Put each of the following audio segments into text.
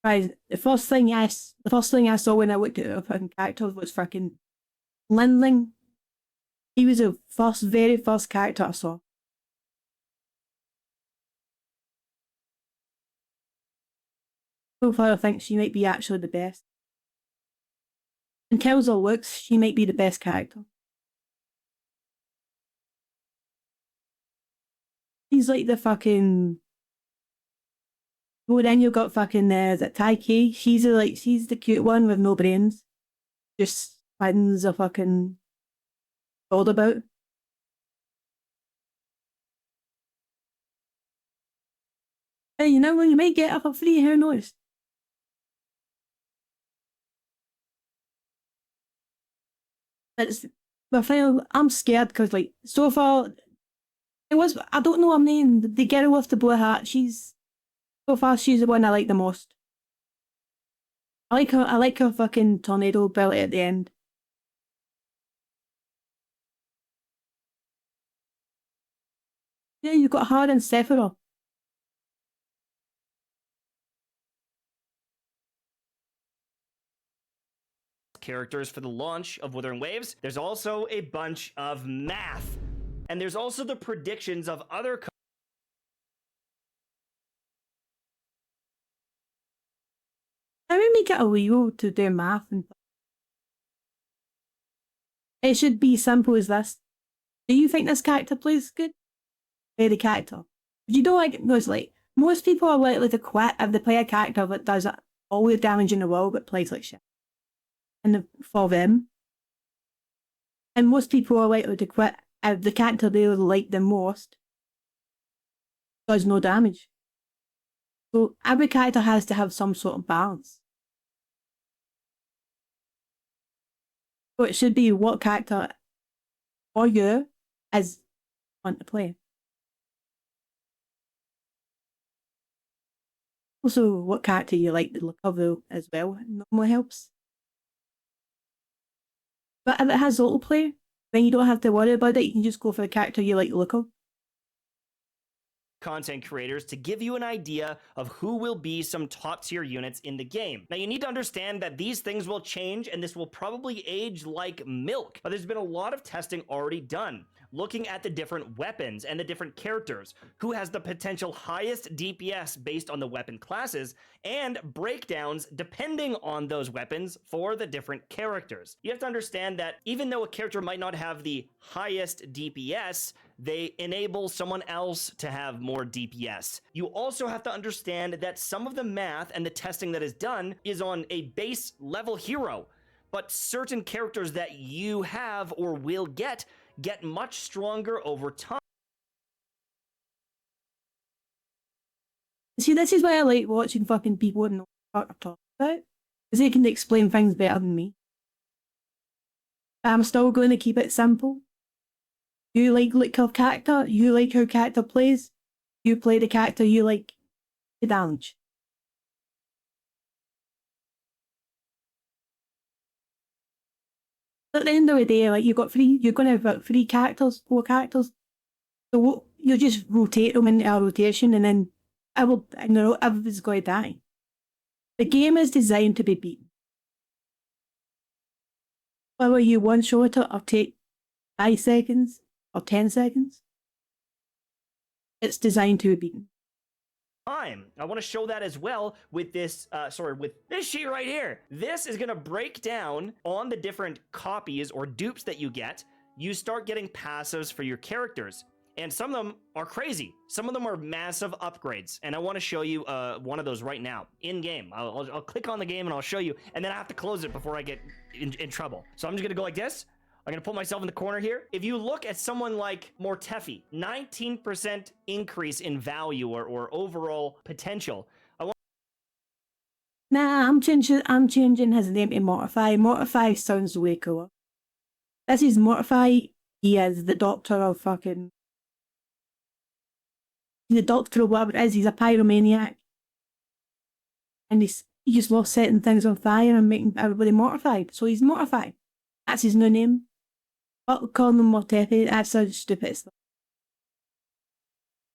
Guys, the first thing I saw when I looked at her fucking character was fucking Lindling. He was the very first character I saw. So far, I think she might be actually the best. In terms of looks, she might be the best character. She's like the fucking. Well, then you've got fucking is it Taiki? She's the cute one with no brains, just spins a fucking bored about. Hey, you know when you might get her for free, who knows? It's I'm scared because like so far I don't know her name. The girl with the blue hat. So far she's the one I like the most. I like her fucking tornado ability at the end. Yeah, you've got her and Sephiroth. Characters for the launch of Wuthering Waves. There's also a bunch of math. And there's also the predictions of other How we make it a wheel to do math and it should be simple as this. Do you think this character plays good? Play the character. But you don't like those like most people are likely to quit if they play a character that does all the damage in the world but plays like shit. And for them. And most people are likely to quit if the character they like the most does no damage. So every character has to have some sort of balance. So it should be what character for you is fun to play. Also, what character you like the look of as well normally helps. But if it has autoplay, then you don't have to worry about it. You can just go for the character you like the look of. content creators to give you an idea of who will be some top tier units in the game. Now, you need to understand that these things will change and this will probably age like milk, but there's been a lot of testing already done, looking at the different weapons and the different characters, who has the potential highest DPS based on the weapon classes, and breakdowns depending on those weapons for the different characters. You have to understand that even though a character might not have the highest DPS, they enable someone else to have more DPS. You also have to understand that some of the math and the testing that is done is on a base level hero, but certain characters that you have or will get much stronger over time. See, this is why I like watching fucking people and know what they're talking about, because they can explain things better than me. I'm still going to keep it simple. You like her character, you like her character plays, you play the character you like the damage. At the end of the day, like you're going to have about 4 characters. So you'll just rotate them into a rotation and then everybody's going to die. The game is designed to be beaten. Whether you one-shot it or take 5 seconds or 10 seconds, it's designed to be beaten. I want to show that as well with this, with this sheet right here. This is going to break down on the different copies or dupes that you get. You start getting passives for your characters. And some of them are crazy. Some of them are massive upgrades. And I want to show you one of those right now, in-game. I'll click on the game and I'll show you. And then I have to close it before I get in trouble. So I'm just going to go like this. I'm going to put myself in the corner here. If you look at someone like Mortefi, 19% increase in value or overall potential. Nah, I'm changing his name to Mortify. Mortify sounds way cooler. This is Mortify. He is the doctor of fucking... He's a doctor or whatever it is. He's a pyromaniac. And he just loves setting things on fire and making everybody mortified. So he's Mortify. That's his new name. But calling him Mortefi, that's so stupid.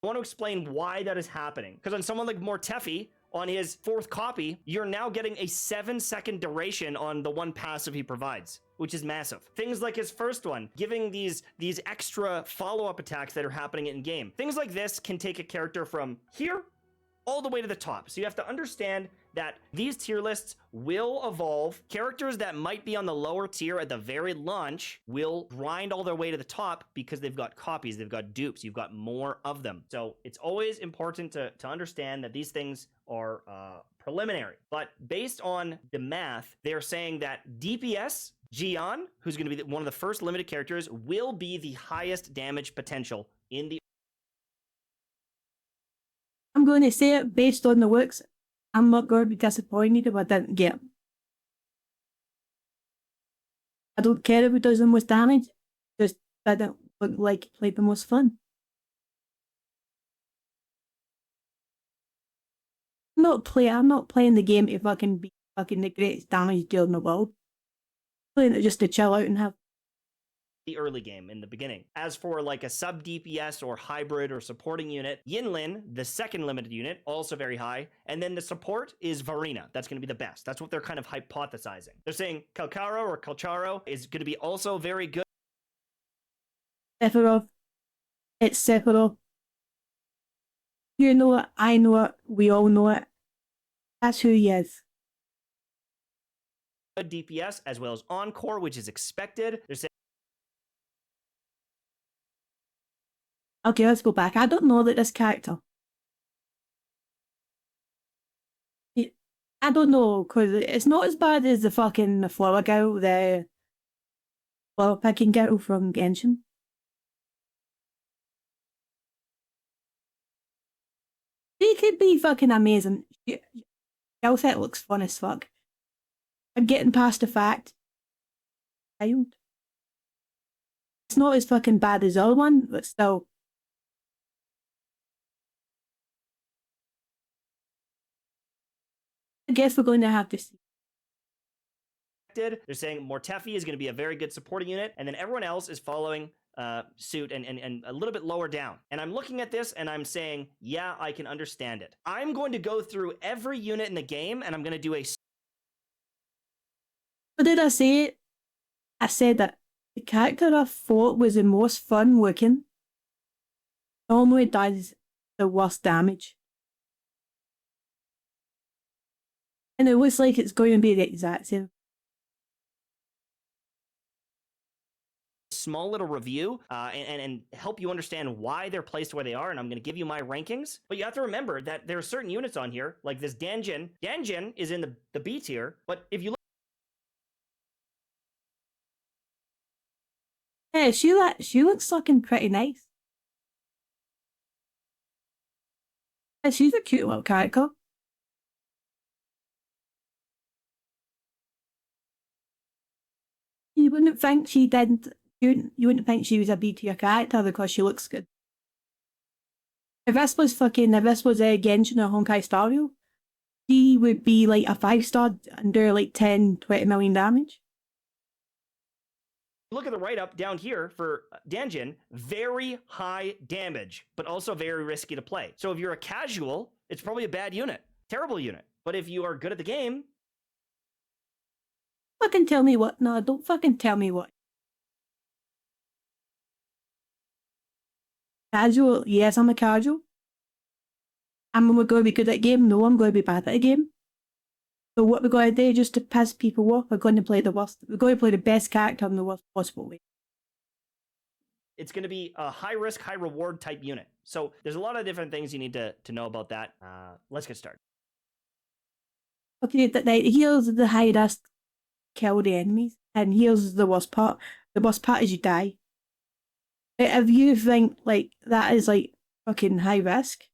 I want to explain why that is happening. Because on someone like Mortefi, on his 4th copy, you're now getting a 7-second duration on the one passive he provides, which is massive. Things like his first one, giving these extra follow-up attacks that are happening in game. Things like this can take a character from here all the way to the top. So you have to understand that these tier lists will evolve. Characters that might be on the lower tier at the very launch will grind all their way to the top because they've got copies, they've got dupes, you've got more of them. So it's always important to understand that these things are preliminary. But based on the math, they're saying that DPS, Gian, who's going to be one of the first limited characters, will be the highest damage potential in the... I'm going to say it based on the looks. I'm not going to be disappointed if I didn't get him. I don't care if he does the most damage, just didn't look like he played the most fun. I'm not playing the game to fucking be fucking the greatest damage dealer in the world. I'm playing it just to chill out and have the early game in the beginning. As for like a sub DPS or hybrid or supporting unit, Yinlin, the second limited unit, also very high. And then the support is Varina. That's going to be the best. That's what they're kind of hypothesizing. They're saying Calcharo is going to be also very good. Sephiroth. It's Sephiroth. You know it, I know it, we all know it. That's who he is. Good DPS as well as Encore, which is expected. They're saying okay, let's go back. I don't know that this character. I don't know, because it's not as bad as the fucking flower girl, the flower picking girl from Genshin. She could be fucking amazing. She outfit looks fun as fuck. I'm getting past the fact. It's not as fucking bad as the other one, but still. I guess we're going to have to see. they're saying Mortefi is going to be a very good supporting unit, and then everyone else is following suit and a little bit lower down. And I'm looking at this and I'm saying, yeah, I can understand it. I'm going to go through every unit in the game and I'm going to do a... What did I say? I said that the character I thought was the most fun looking normally does the worst damage. And it looks like it's going to be the exact same. Small little review and help you understand why they're placed where they are, and I'm going to give you my rankings. But you have to remember that there are certain units on here, like this Danjin. Danjin is in the B tier, but if you look... Yeah, she looks fucking pretty nice. Yeah, she's a cute little character. You wouldn't think she didn't. You wouldn't think she was a B tier character because she looks good. If this was Genshin or Honkai Star Rail, she would be like a 5-star and do like 10-20 million damage. Look at the write-up down here for Danjin. Very high damage, but also very risky to play. So if you're a casual, it's probably a bad unit. Terrible unit. But if you are good at the game... Fucking tell me what. No, don't fucking tell me what. Casual? Yes, I'm a casual. Am I going to be good at a game? No, I'm going to be bad at a game. So what we're going to do, just to piss people off, we're going to play the worst. We're going to play the best character in the worst possible way. It's going to be a high risk, high reward type unit. So there's a lot of different things you need to know about that. Let's get started. Okay, here's the high risk, kill the enemies, and here's the worst part. The worst part is you die. If you think like that is like fucking high risk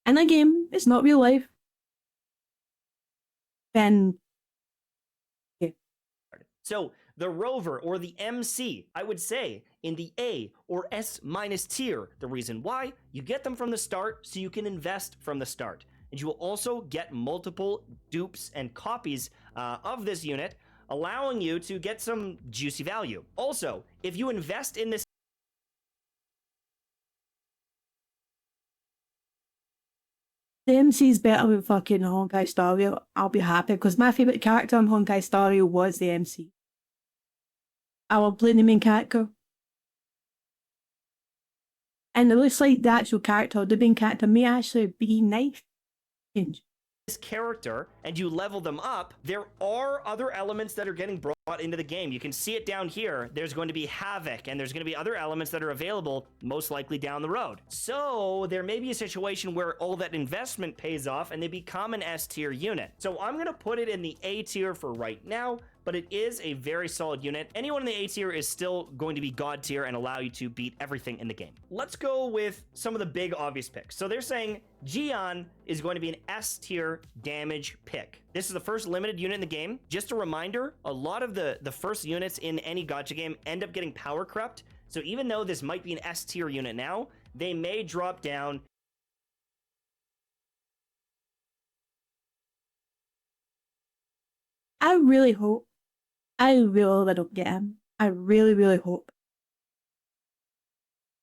in a game, it's not real life, then yeah. So the Rover or the MC, I would say in the A or S- tier. The reason why, you get them from the start so you can invest from the start. And you will also get multiple dupes and copies of this unit, allowing you to get some juicy value. Also, if you invest in this The MC's better than fucking Honkai Star Rail, I'll be happy because my favourite character in Honkai Star Rail was the MC. I love playing the main character. And it looks like the actual character, the main character, may actually be nice. This character and you level them up, there are other elements that are getting brought into the game. You can see it down here. There's going to be Havoc, and there's going to be other elements that are available, most likely down the road. So there may be a situation where all that investment pays off and they become an S tier unit. So I'm going to put it in the A tier for right now, but it is a very solid unit. Anyone in the A tier is still going to be God tier and allow you to beat everything in the game. Let's go with some of the big obvious picks. So they're saying Gion is going to be an S tier damage pick. This is the first limited unit in the game. Just a reminder, a lot of the first units in any gacha game end up getting power crept. So even though this might be an S tier unit now, they may drop down. I really hope. I really don't get him. I really, really hope.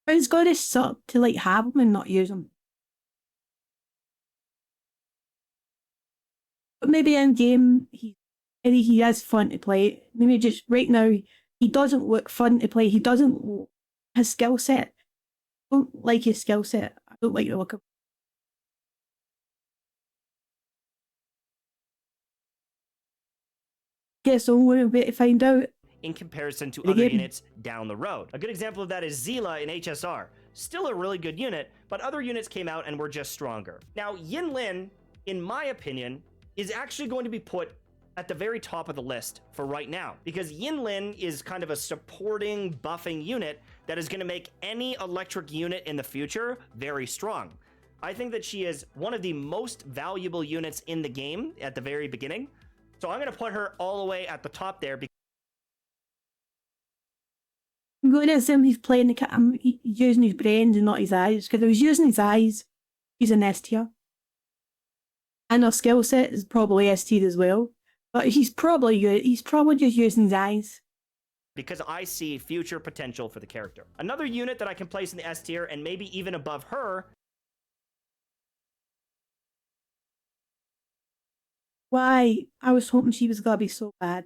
But it's gotta suck to like have him and not use him. But maybe in game he is fun to play. Maybe just right now he doesn't look fun to play. He doesn't his skill set. I don't like his skill set. I don't like the look of. Guess we're going to find out. In comparison to other units down the road. A good example of that is Zila in HSR. Still a really good unit, but other units came out and were just stronger. Now, Yin Lin, in my opinion, is actually going to be put at the very top of the list for right now, because Yin Lin is kind of a supporting, buffing unit that is going to make any electric unit in the future very strong. I think that she is one of the most valuable units in the game at the very beginning. So I'm going to put her all the way at the top there. I'm going to assume he's playing he's using his brains and not his eyes. Because if he's using his eyes, he's an S tier. And our skill set is probably S tier as well. But he's probably just using his eyes. Because I see future potential for the character. Another unit that I can place in the S tier and maybe even above her. Why? I was hoping she was going to be so bad.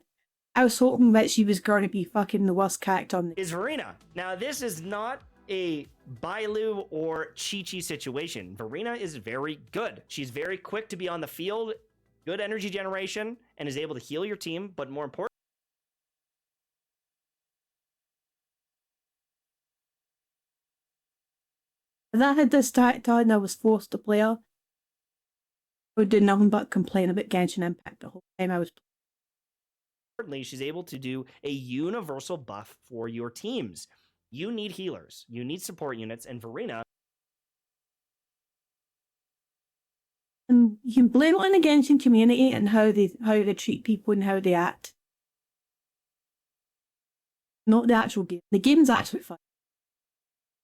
I was hoping that she was going to be fucking the worst character on the is Verena. Now, this is not a Bailu or Chi-Chi situation. Verena is very good. She's very quick to be on the field, good energy generation, and is able to heal your team, but more important, if I had this character and I was forced to play her, I would do nothing but complain about Genshin Impact the whole time I was playing. importantly, she's able to do a universal buff for your teams. You need healers, you need support units, and Verena. And you can blame it on the Genshin community and how they treat people and how they act. Not the actual game. The game's actually fun.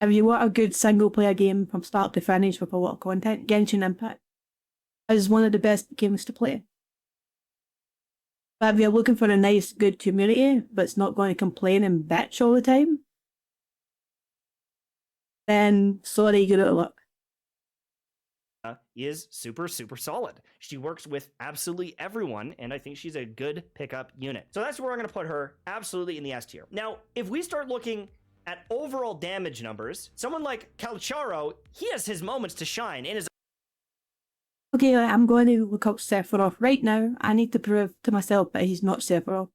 If you want a good single player game from start to finish with a lot of content, Genshin Impact is one of the best games to play. But if you're looking for a nice, good community, but it's not going to complain and bitch all the time, then sorry, you're out of luck. Is super solid. She works with absolutely everyone, and I think she's a good pickup unit. So that's where I'm going to put her, absolutely in the S tier. Now, if we start looking at overall damage numbers, someone like Calcharo, he has his moments to shine in his. Okay, I'm going to look up Sephiroth right now. I need to prove to myself that he's not Sephiroth.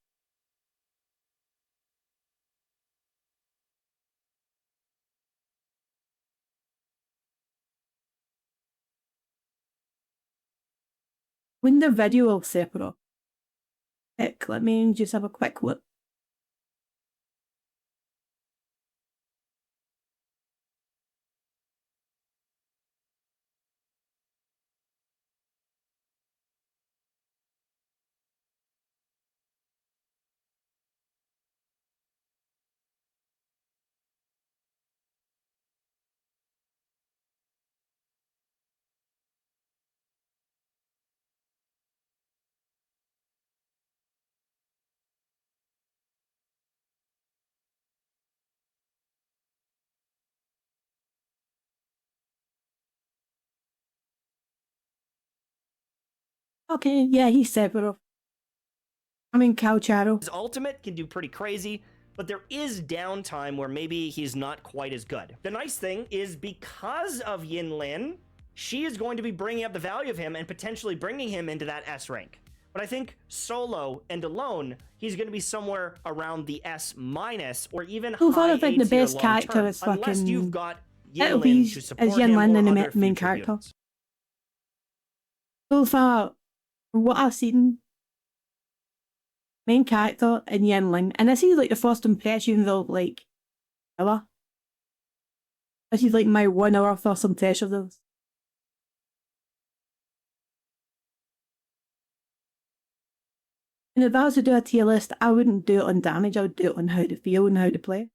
When the video of Sephiroth, let me just have a quick look. Okay, yeah, he's Sephiroth. I mean, Calcharo. His ultimate can do pretty crazy, but there is downtime where maybe he's not quite as good. The nice thing is because of Yin Lin, she is going to be bringing up the value of him and potentially bringing him into that S rank. But I think solo and alone, he's going to be somewhere around the S minus or even So far, high I think the A tier best long character term, is unless fucking. you've got It'll Yin be Lin to support as Yin him Lin or in the other main future character. units. So far, from what I've seen, main character and Yin Lin, and this is like the first impression of like ever. This is like my 1 hour first impression of those. And if I was to do a tier list, I wouldn't do it on damage, I would do it on how to feel and how to play.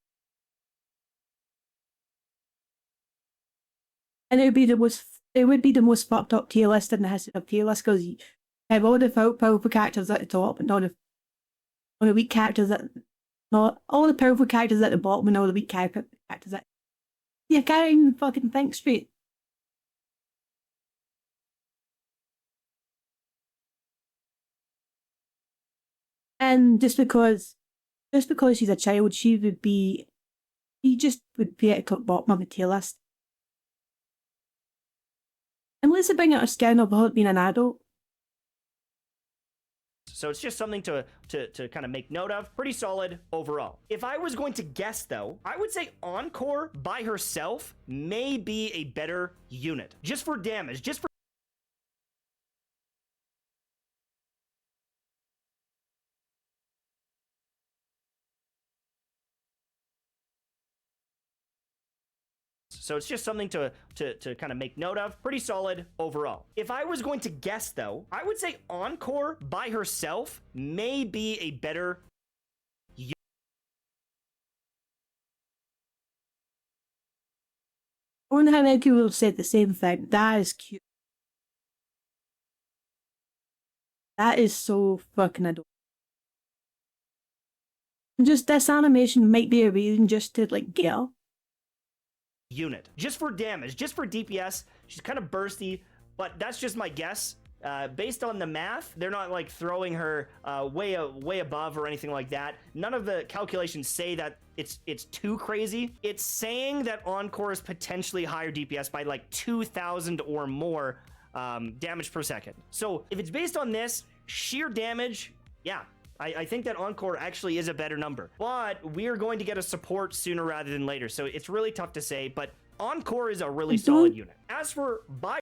And it would be the most fucked up tier list in the history of tier lists because you have all the powerful characters at the top and all the weak characters not all the powerful characters at the bottom and all the weak characters at you can't even fucking think straight. And just because she's a child, she just would be at the top bottom of the tier list. Unless they bring out a skin of her being an adult. So it's just something to kind of make note of. Pretty solid overall. If I was going to guess though, I would say Encore by herself may be a better unit. Just for damage, just for So it's just something to kind of make note of. Pretty solid overall. If I was going to guess though, I would say Encore by herself may be a better unit. I wonder how many people have said the same thing. That is cute. That is so fucking adorable. And just this animation might be a reason just to like get her. Unit. Just for damage, just for DPS. She's kind of bursty, but that's just my guess. Based on the math, they're not like throwing her way above or anything like that. None of the calculations say that it's too crazy. It's saying that Encore is potentially higher DPS by like 2,000 or more damage per second. So if it's based on this sheer damage, yeah, I think that Encore actually is a better number, but we're going to get a support sooner rather than later. So it's really tough to say, but Encore is a really solid unit. As for by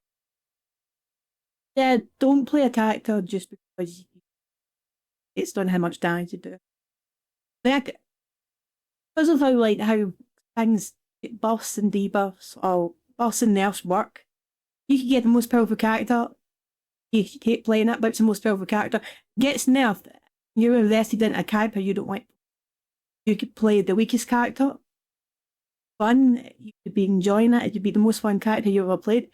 Yeah, don't play a character just because it's done how much damage you do. Like, because of how things buffs and debuffs or buffs and nerfs work, you can get the most powerful character, you hate playing it, but it's the most powerful character, gets nerfed. You're invested in a character you don't want. You could play the weakest character. Fun, you could be enjoying it, it could be the most fun character you've ever played.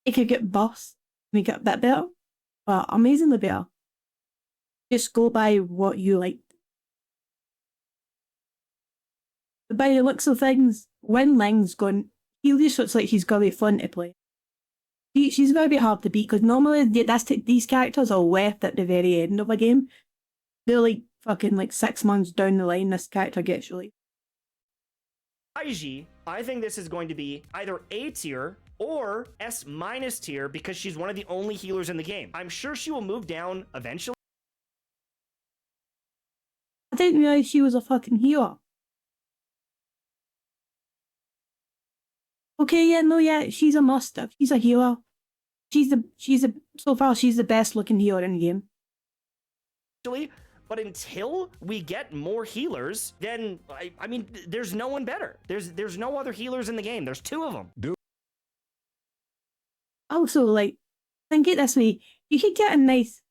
It could get buffs, make it a bit better, but amazingly better. Just go by what you like. But by the looks of things, Wen Ling's gone, he just looks like she's going to be fun to play. She's going to be hard to beat because normally these characters are left at the very end of a game. They're like fucking like 6 months down the line, this character gets released. IG, I think this is going to be either A tier or S minus tier because she's one of the only healers in the game. I'm sure she will move down eventually. I didn't realize she was a fucking healer. Okay, yeah, no, yeah, she's a must-have. She's a healer. So far, she's the best looking healer in the game. But until we get more healers, then I mean, there's no one better. There's no other healers in the game. There's 2 of them. Also, like, think it this way: you could get a nice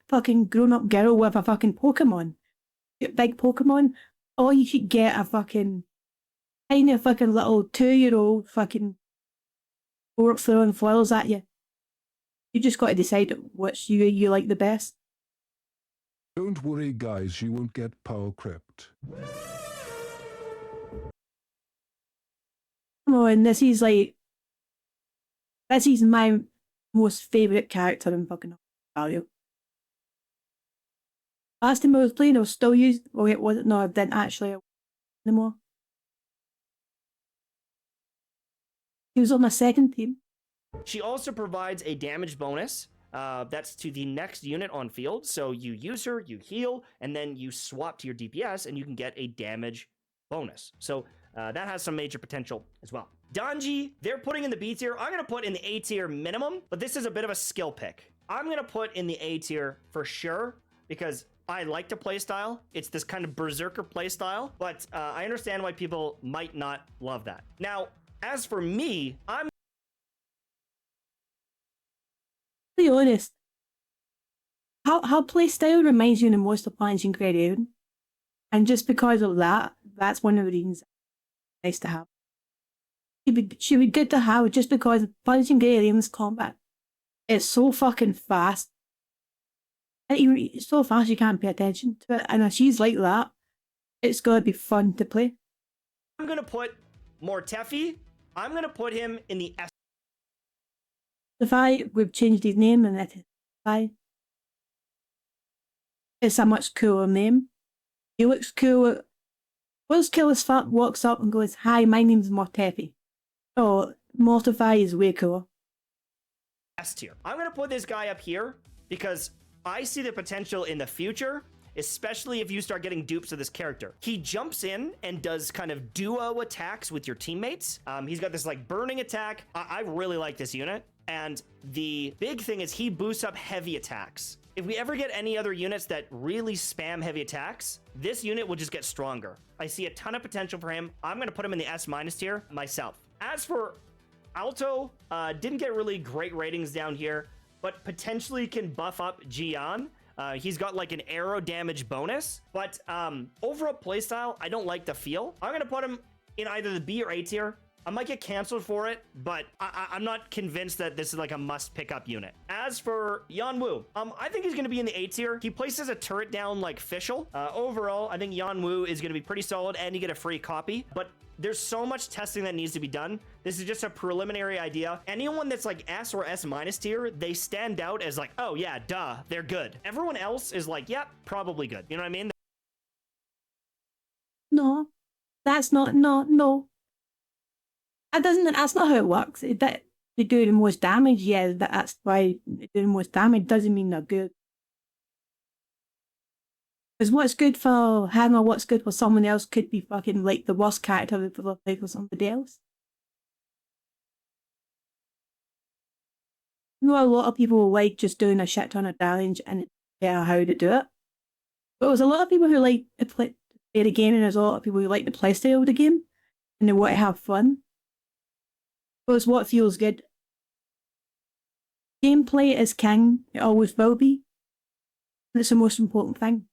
fucking grown-up girl with a fucking Pokemon, big Pokemon, or you could get a fucking tiny fucking little 2-year-old fucking throwing flowers at you. You just got to decide which you like the best. Don't worry, guys, you won't get power crept. Come on, this is my most favourite character in fucking Mario. Last time I was playing, I was still using. Oh wait, was it? No, I didn't actually anymore. He was on my second team. She also provides a damage bonus. That's to the next unit on field. So you use her, you heal, and then you swap to your DPS, and you can get a damage bonus. So that has some major potential as well. Danji, they're putting in the B tier. I'm going to put in the A tier minimum, but this is a bit of a skill pick. I'm going to put in the A tier for sure because I like the playstyle. It's this kind of berserker playstyle, but I understand why people might not love that. Now, as for me, I'm To be honest, how playstyle reminds you the most of Punishing Grenade, and just because of that, that's one of the reasons it's nice to have. Should be good to have just because Punishing Grade's combat is so fucking fast. It's so fast you can't pay attention to it, and if she's like that, it's gonna be fun to play. I'm gonna put Mortefi. I'm gonna put him in the S. We've changed his name and it is it's a much cooler name. He looks cool. Will's Killis Fat walks up and goes, "Hi, my name's Mortefi." Oh, Mortify is way cooler. S tier. I'm gonna put this guy up here because I see the potential in the future, especially if you start getting dupes of this character. He jumps in and does kind of duo attacks with your teammates. He's got this like burning attack. I really like this unit. And the big thing is he boosts up heavy attacks. If we ever get any other units that really spam heavy attacks, this unit will just get stronger. I see a ton of potential for him. I'm going to put him in the S- tier myself. As for Alto, didn't get really great ratings down here, but potentially can buff up Gian. He's got like an arrow damage bonus, but overall playstyle, I don't like the feel. I'm going to put him in either the B or A tier. I might get canceled for it, but I'm not convinced that this is like a must pick up unit. As for Yanwu, I think he's going to be in the A tier. He places a turret down like Fischl. Overall, I think Yanwu is going to be pretty solid and you get a free copy, but there's so much testing that needs to be done. This is just a preliminary idea. Anyone that's like S or S- tier, they stand out as like, oh yeah, duh, they're good. Everyone else is like, yep, probably good. You know what I mean? No, that's not, no. That's not how it works. That they do the most damage, yeah, that's why they do the most damage, doesn't mean they're good. Because what's good for him or what's good for someone else could be fucking like the worst character they've ever played for somebody else. You know, a lot of people like just doing a shit ton of damage and yeah, how to do it. But there's a lot of people who like to play the game, and there's a lot of people who like the playstyle of the game and they want to have fun. But it's what feels good. Gameplay is king, it always will be. And it's the most important thing.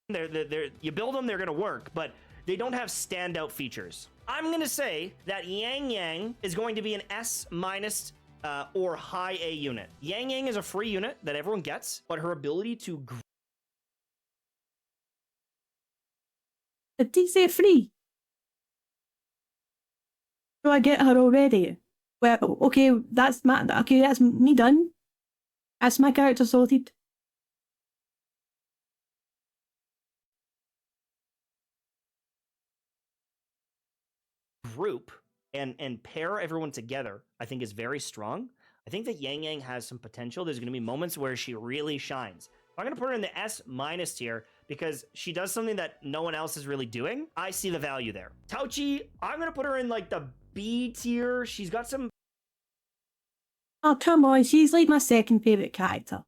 You build them, they're going to work, but they don't have standout features. I'm going to say that Yang Yang is going to be an S- or high A unit. Yang Yang is a free unit that everyone gets, but her ability to... Did he say free? Do I get her already? Well, okay, that's me done. That's my character sorted. group and pair everyone together, I think is very strong. I think that Yang Yang has some potential. There's going to be moments where she really shines. I'm going to put her in the S- tier because she does something that no one else is really doing. I see the value there. Tauchi, I'm going to put her in like the B tier. She's got some... Oh, come on, she's like my second favourite character.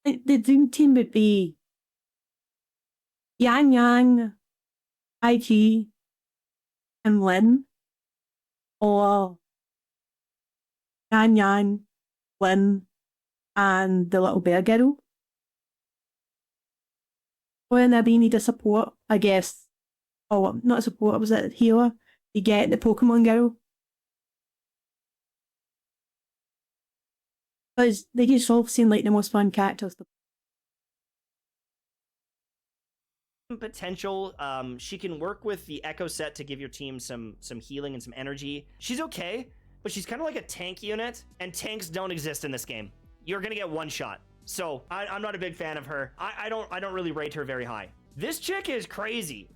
The dream team would be Yang Yang, IG, and Lin, or Yang Yang, Lin, and the little bear girl. When I need a support, I guess. Oh, not a support, was it a healer? You get the Pokemon girl. Because they just all seem like the most fun characters. potential. She can work with the Echo set to give your team some healing and some energy. She's okay, but she's kind of like a tank unit, and tanks don't exist in this game. You're gonna get one shot. So I'm not a big fan of her. I don't really rate her very high. This chick is crazy.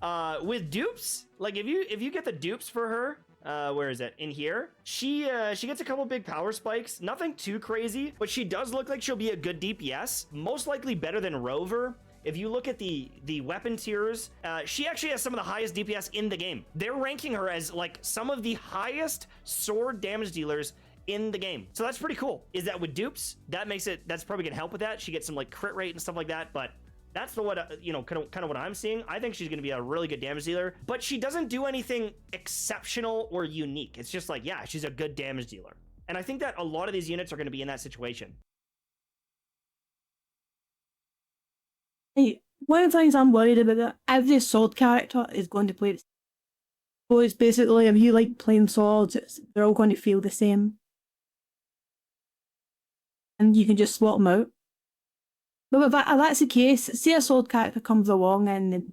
With dupes, like if you get the dupes for her, where is it? In here, she gets a couple big power spikes. Nothing too crazy, but she does look like she'll be a good DPS. Most likely better than Rover. If you look at the weapon tiers, she actually has some of the highest DPS in the game. They're ranking her as like some of the highest sword damage dealers in the game. So that's pretty cool. Is that with dupes? That's probably gonna help with that. She gets some like crit rate and stuff like that, but that's the what you know, kind of what I'm seeing. I think she's gonna be a really good damage dealer, but she doesn't do anything exceptional or unique. It's just like, yeah, she's a good damage dealer. And I think that a lot of these units are gonna be in that situation. Hey, one of the things I'm worried about that every sword character is going to play. So it's basically, if you like playing swords, they're all going to feel the same. And you can just swap them out. But if that's the case, say a sword character comes along and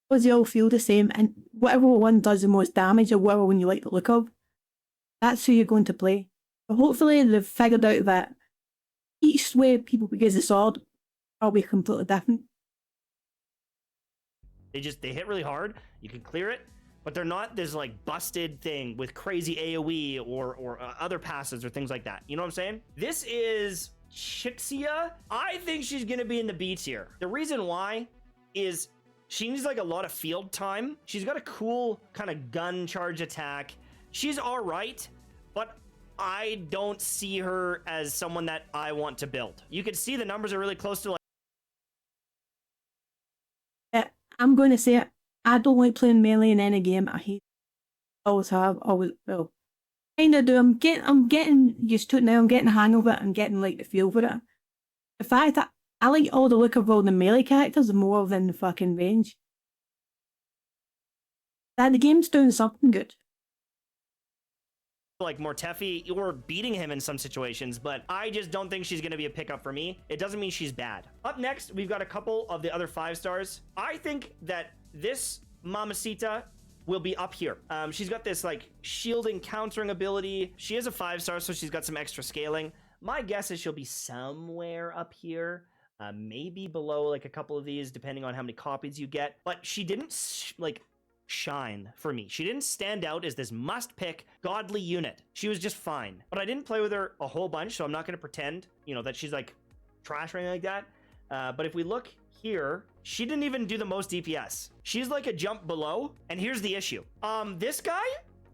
they all feel the same, and whatever one does the most damage or whatever one you like the look of, that's who you're going to play. But hopefully they've figured out that each way people use the sword will be completely different. They hit really hard. You can clear it, but they're not this like busted thing with crazy AoE or other passes or things like that. You know what I'm saying? This is Chixia. I think she's gonna be in the B tier. The reason why is she needs like a lot of field time. She's got a cool kind of gun charge attack. She's all right, but I don't see her as someone that I want to build. You can see the numbers are really close to like. I'm going to say it. I don't like playing melee in any game. I hate it. Always have, always will. Kinda do. I'm getting used to it now. I'm getting the hang of it. I'm getting like the feel for it. The fact that I like all the look of all the melee characters more than the fucking range. That the game's doing something good. Like Mortefi or beating him in some situations, but I just don't think she's going to be a pickup for me. It doesn't mean she's bad. Up next, we've got a couple of the other 5 stars. I think that this Mamacita will be up here. She's got this like shielding countering ability. She is a 5-star, so she's got some extra scaling. My guess is she'll be somewhere up here, maybe below like a couple of these, depending on how many copies you get. But she didn't shine for me. She didn't stand out as this must-pick godly unit. She was just fine. But I didn't play with her a whole bunch, so I'm not going to pretend, you know, that she's like trash or anything like that. But if we look here, she didn't even do the most DPS. She's like a jump below, and here's the issue. This guy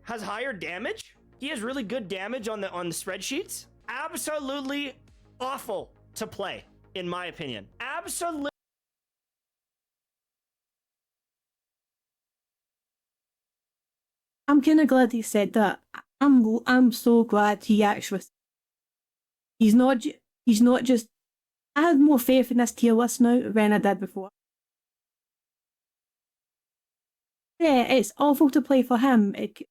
has higher damage. He has really good damage on the spreadsheets. Absolutely awful to play, in my opinion. Absolutely. I'm kind of glad he said that. I'm so glad he actually. He's not just. I have more faith in this tier list now than I did before. Yeah, it's awful to play for him. If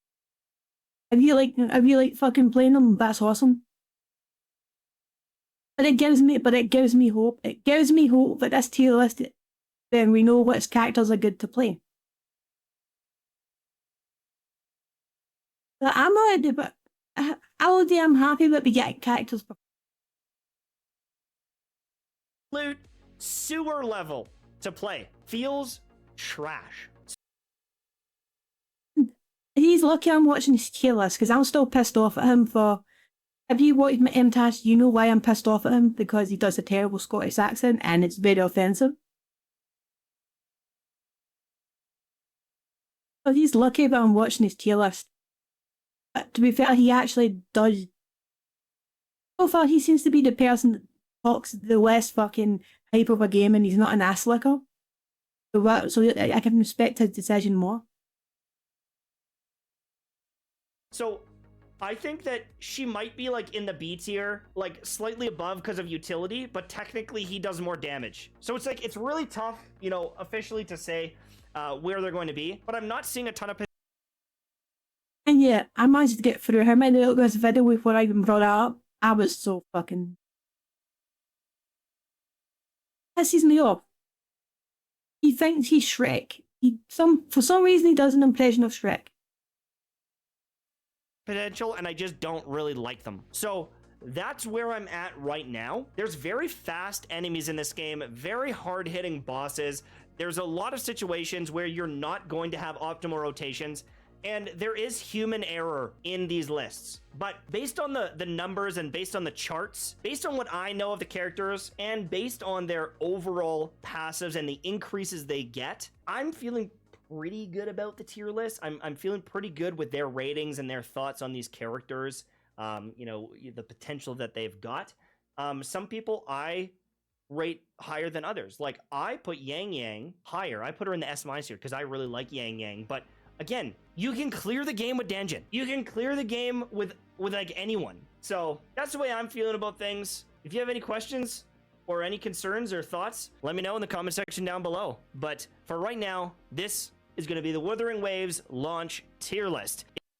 you like fucking playing him, that's awesome. But it gives me hope. It gives me hope that this tier list, then we know which characters are good to play. But I'm already, but I'm happy that we get characters. Absolute sewer level to play. Feels trash. He's lucky I'm watching his tier list because I'm still pissed off at him for. If you watched my MTash, you know why I'm pissed off at him, because he does a terrible Scottish accent and it's very offensive. So he's lucky that I'm watching his tier list. But to be fair, he actually does. So far, he seems to be the person that talks the less fucking hype of a game, and he's not an ass licker. So I can respect his decision more. So I think that she might be like in the B tier, like slightly above because of utility, but technically he does more damage. So it's like, it's really tough, you know, officially to say where they're going to be, but I'm not seeing a ton of. And yeah, I managed to get through how many look at this video before I even brought it up. I was so fucking. Pisses me off. He thinks he's Shrek. For some reason, he does an impression of Shrek. Potential, and I just don't really like them. So that's where I'm at right now. There's very fast enemies in this game, very hard-hitting bosses. There's a lot of situations where you're not going to have optimal rotations, and there is human error in these lists. But based on the numbers and based on the charts, based on what I know of the characters, and based on their overall passives and the increases they get, I'm feeling pretty good about the tier list. I'm feeling pretty good with their ratings and their thoughts on these characters, you know, the potential that they've got. Some people I rate higher than others. Like, I put Yang Yang higher. I put her in the S- tier because I really like Yang Yang, but again, you can clear the game with Danjin. You can clear the game with like anyone. So that's the way I'm feeling about things. If you have any questions or any concerns or thoughts, let me know in the comment section down below. But for right now, this is going to be the Wuthering Waves launch tier list.